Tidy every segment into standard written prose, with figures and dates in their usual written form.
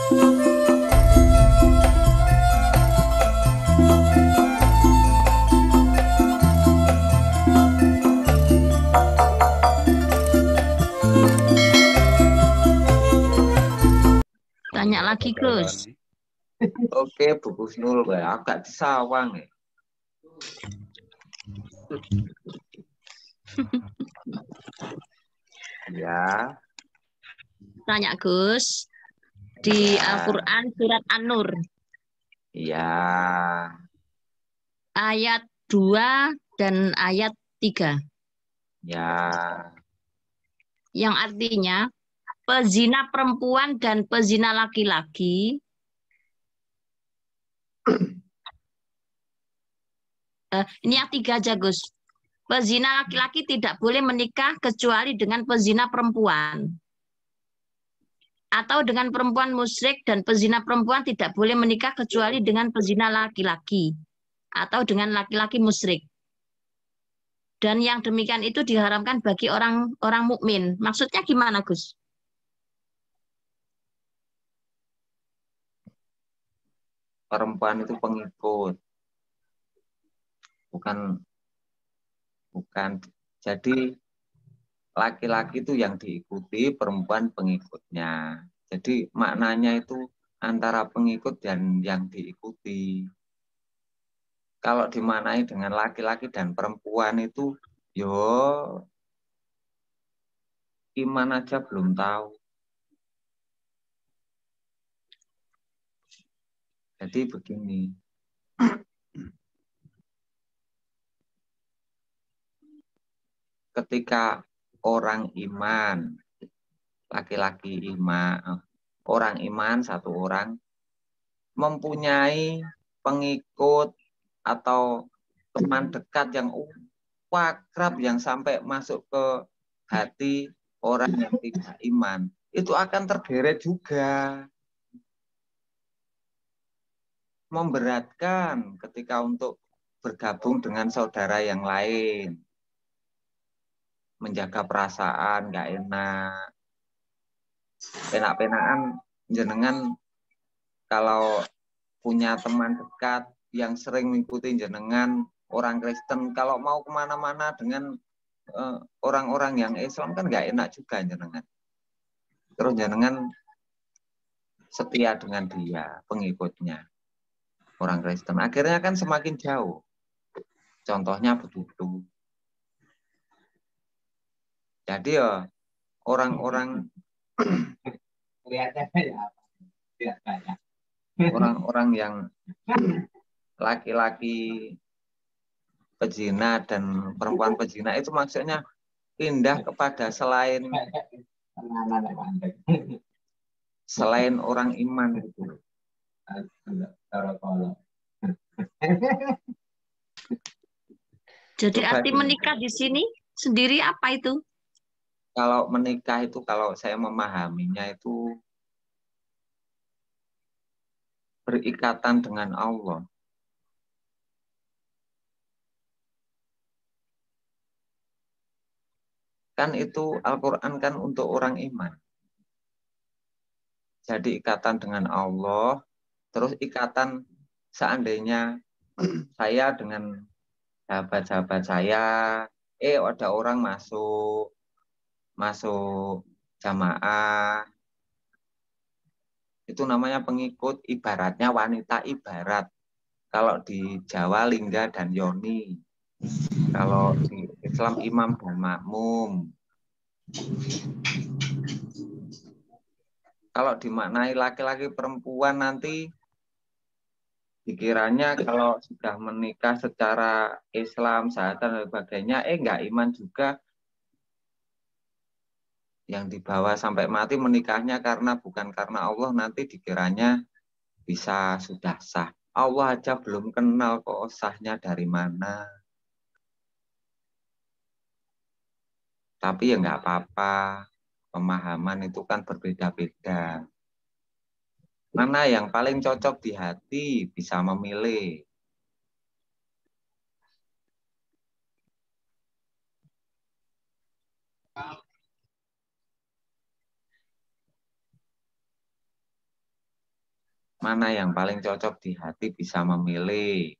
Tanya lagi, Gus. Oke, Bu Husnul, agak disawang ya. Ya. Tanya, Gus. Di Al-Quran surat An-Nur. Iya. Ayat 2 dan ayat 3. Ya. Yang artinya, pezina perempuan dan pezina laki-laki ini yang 3 aja, Gus. Pezina laki-laki tidak boleh menikah kecuali dengan pezina perempuan. Atau dengan perempuan musyrik, dan pezina perempuan tidak boleh menikah kecuali dengan pezina laki-laki. Atau dengan laki-laki musyrik. Dan yang demikian itu diharamkan bagi orang mukmin. Maksudnya gimana, Gus? Perempuan itu pengikut. Bukan. Jadi laki-laki itu yang diikuti, perempuan pengikutnya. Jadi maknanya itu antara pengikut dan yang diikuti. Kalau dimaknai dengan laki-laki dan perempuan itu, yo iman aja belum tahu. Jadi begini. Ketika orang iman, laki-laki iman, orang iman satu orang mempunyai pengikut atau teman dekat yang akrab yang sampai masuk ke hati orang yang tidak iman, itu akan tergeret juga. Memberatkan ketika untuk bergabung dengan saudara yang lain. Menjaga perasaan, nggak enak. Penak-penakan jenengan kalau punya teman dekat yang sering mengikuti jenengan orang Kristen, kalau mau kemana-mana dengan orang-orang yang Islam kan nggak enak juga jenengan. Terus jenengan setia dengan dia, pengikutnya, orang Kristen. Akhirnya kan semakin jauh. Contohnya begitu. Jadi ya orang-orang orang-orang yang laki-laki pezina dan perempuan pezina itu maksudnya pindah kepada selain orang iman gitu. Jadi arti menikah di sini sendiri apa itu? Kalau menikah itu, kalau saya memahaminya itu berikatan dengan Allah. Kan itu Al-Quran kan untuk orang iman. Jadi ikatan dengan Allah, terus ikatan seandainya saya dengan sahabat-sahabat saya, ada orang masuk jamaah, itu namanya pengikut, ibaratnya wanita ibarat. Kalau di Jawa Lingga dan Yoni, kalau di Islam imam dan makmum. Kalau dimaknai laki-laki perempuan nanti dikiranya kalau sudah menikah secara Islam, syahadat dan sebagainya, enggak iman juga. Yang dibawa sampai mati menikahnya bukan karena Allah, nanti dikiranya bisa sudah sah. Allah aja belum kenal kok sahnya dari mana. Tapi ya enggak apa-apa, pemahaman itu kan berbeda-beda. Mana yang paling cocok di hati bisa memilih. mana yang paling cocok di hati bisa memilih.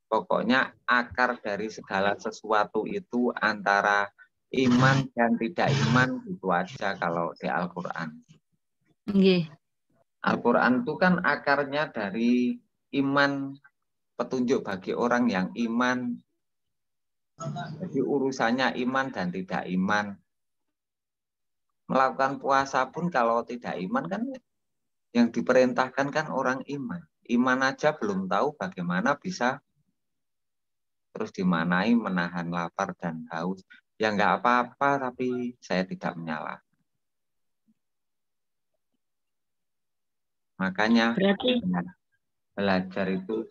Pokoknya akar dari segala sesuatu itu antara iman dan tidak iman, itu aja kalau di Al-Quran. Al-Quran itu kan akarnya dari iman, petunjuk bagi orang yang iman. Jadi urusannya iman dan tidak iman. Melakukan puasa pun kalau tidak iman kan yang diperintahkan kan orang iman. Iman aja belum tahu bagaimana bisa terus dimanai menahan lapar dan haus. Ya nggak apa-apa, tapi saya tidak menyala. Makanya Berarti belajar itu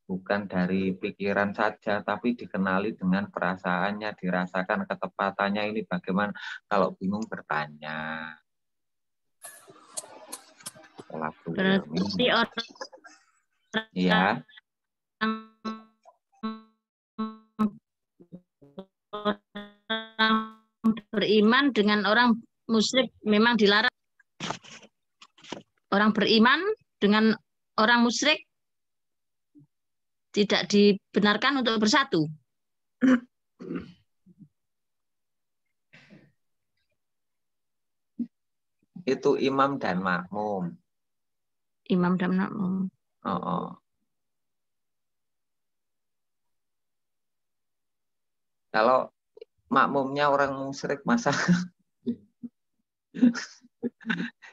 bukan dari pikiran saja, tapi dikenali dengan perasaannya, dirasakan ketepatannya ini bagaimana. Kalau bingung bertanya. berarti orang Ya. Beriman dengan orang musyrik memang dilarang. Orang beriman dengan orang musyrik tidak dibenarkan untuk bersatu. Itu imam dan makmum. Imam dan makmum. Kalau makmumnya orang musyrik, masa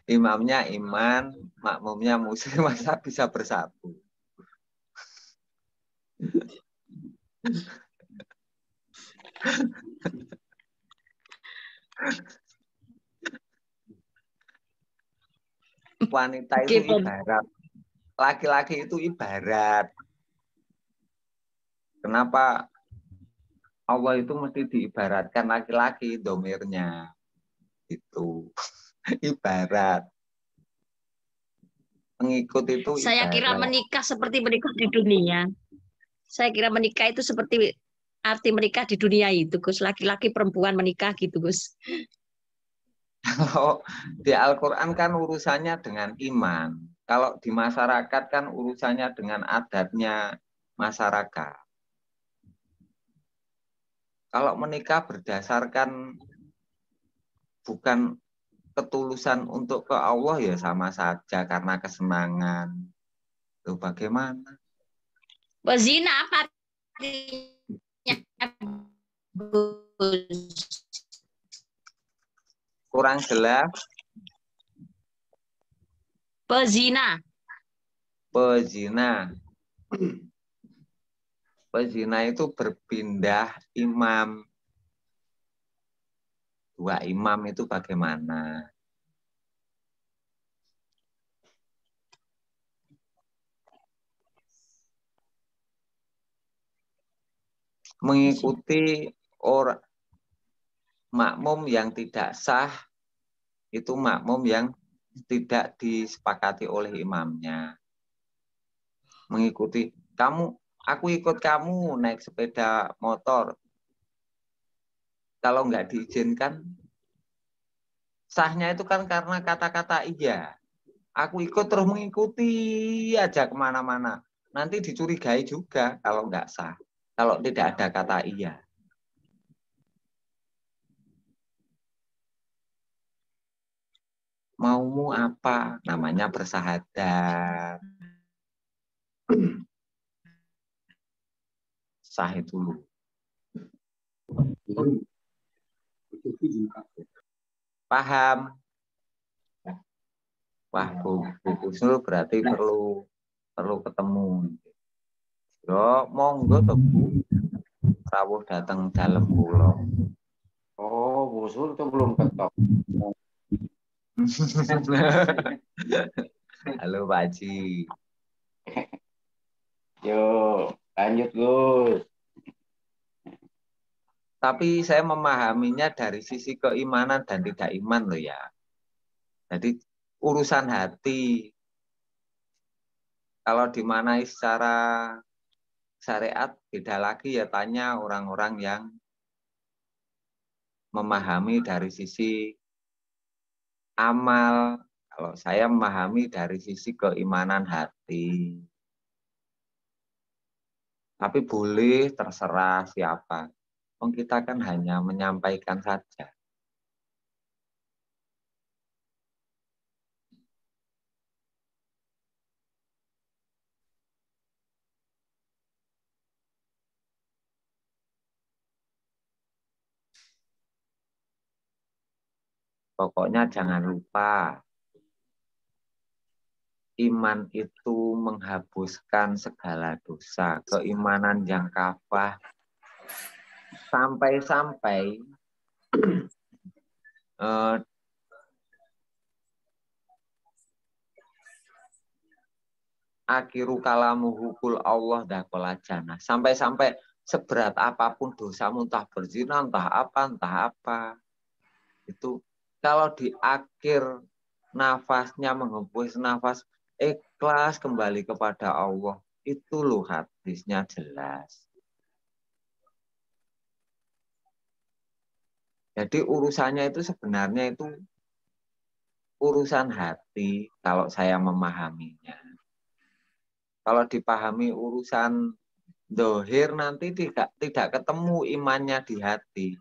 imamnya iman, makmumnya musyrik, masa bisa bersatu? Wanita itu ibarat, laki-laki itu ibarat. Kenapa Allah itu mesti diibaratkan laki-laki domirnya? Itu ibarat. Pengikut itu ibarat. Saya kira menikah seperti menikah di dunia. Saya kira menikah itu seperti arti menikah di dunia itu, Gus. Laki-laki perempuan menikah gitu, Gus. Kalau di Al-Quran kan urusannya dengan iman. Kalau di masyarakat kan urusannya dengan adatnya masyarakat. Kalau menikah berdasarkan bukan ketulusan untuk ke Allah, ya sama saja karena kesenangan. Itu bagaimana? Zina apa artinya, Gus? Kurang jelas. Pezina. Pezina. Pezina itu berpindah imam. Dua imam itu bagaimana? Mengikuti orang makmum yang tidak sah, itu makmum yang tidak disepakati oleh imamnya. Mengikuti aku ikut kamu naik sepeda motor. Kalau nggak diizinkan, sahnya itu kan karena kata-kata iya. Aku ikut terus mengikuti aja kemana-mana. Nanti dicurigai juga kalau nggak sah. Kalau tidak ada kata iya. Maumu apa? Namanya bersahadat. Sah itu lu. Paham? Wah, Bu Kusnul berarti perlu ketemu. Yo, monggo to Bu. Rawuh datang dalam pulau. Oh, Bu Sul itu belum ketok. Halo Pak Haji. Yo, lanjut Gus. Tapi saya memahaminya dari sisi keimanan dan tidak iman loh ya. Jadi urusan hati. Kalau dimanai secara syariat beda lagi ya, tanya orang-orang yang memahami dari sisi amal, kalau saya memahami dari sisi keimanan hati. Tapi boleh terserah siapa. Kita kan hanya menyampaikan saja. Pokoknya jangan lupa, iman itu menghapuskan segala dosa. Keimanan yang kafah sampai-sampai akhiru kalamuhu kul Allah dakola jannah. Sampai-sampai seberat apapun dosamu, entah berzina, entah apa. Itu kalau di akhir nafasnya menghembus nafas, ikhlas kembali kepada Allah. Itu loh hadisnya jelas. Jadi urusannya itu sebenarnya itu urusan hati kalau saya memahaminya. Kalau dipahami urusan dohir nanti tidak ketemu imannya di hati.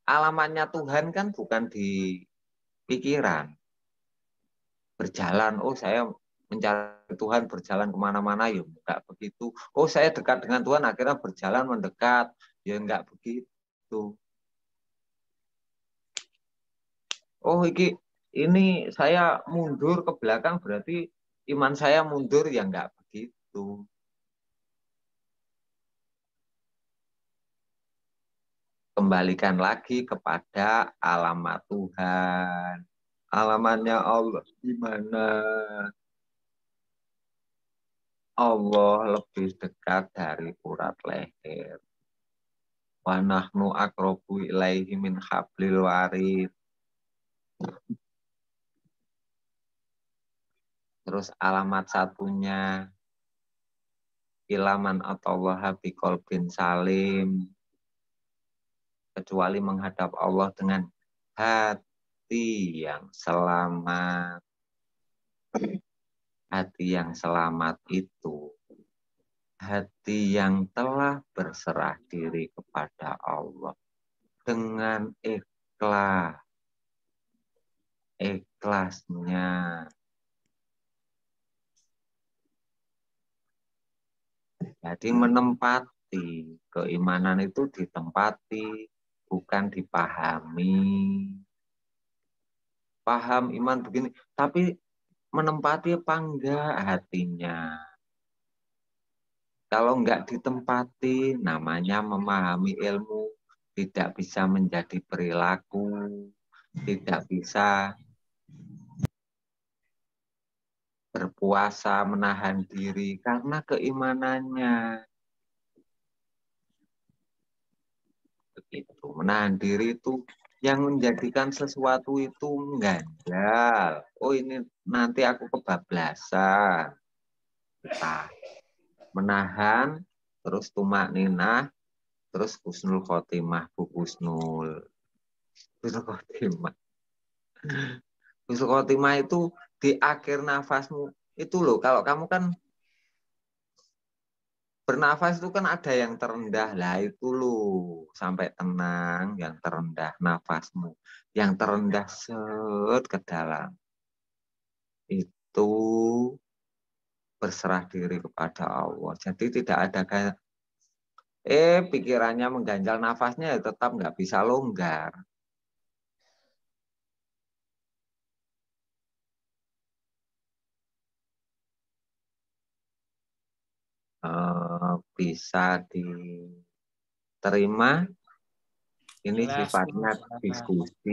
Alamatnya Tuhan kan bukan di pikiran. Berjalan, saya mencari Tuhan berjalan kemana-mana, ya enggak begitu. Saya dekat dengan Tuhan akhirnya berjalan mendekat, ya enggak begitu. Ini saya mundur ke belakang berarti iman saya mundur, ya enggak begitu. Kembalikan lagi kepada alamat Tuhan. Alamatnya Allah di mana? Allah lebih dekat dari urat leher. Wa nahnu aqrabu ilaihi min hablil warid. Terus alamat satunya ilaman atallaha biqalbin salim. Kecuali menghadap Allah dengan hati yang selamat. Hati yang selamat itu hati yang telah berserah diri kepada Allah dengan ikhlasnya. Jadi menempati, keimanan itu ditempati, bukan dipahami. Paham iman begini, tapi menempati apa enggak hatinya? Kalau enggak ditempati, namanya memahami ilmu, tidak bisa menjadi perilaku, tidak bisa berpuasa, menahan diri, karena keimanannya. Begitu. Menahan diri itu yang menjadikan sesuatu itu mengganjal. Ini nanti aku kebablasan. Kita menahan, terus tumak ninah, terus husnul khotimah, husnul khotimah. Husnul khotimah itu di akhir nafasmu. Itu loh, kalau kamu kan bernafas itu kan ada yang terendah lah, itu loh sampai tenang, yang terendah nafasmu, yang terendah set ke dalam itu berserah diri kepada Allah. Jadi tidak ada pikirannya mengganjal, nafasnya ya tetap nggak bisa longgar. Bisa diterima. Ini sifatnya diskusi.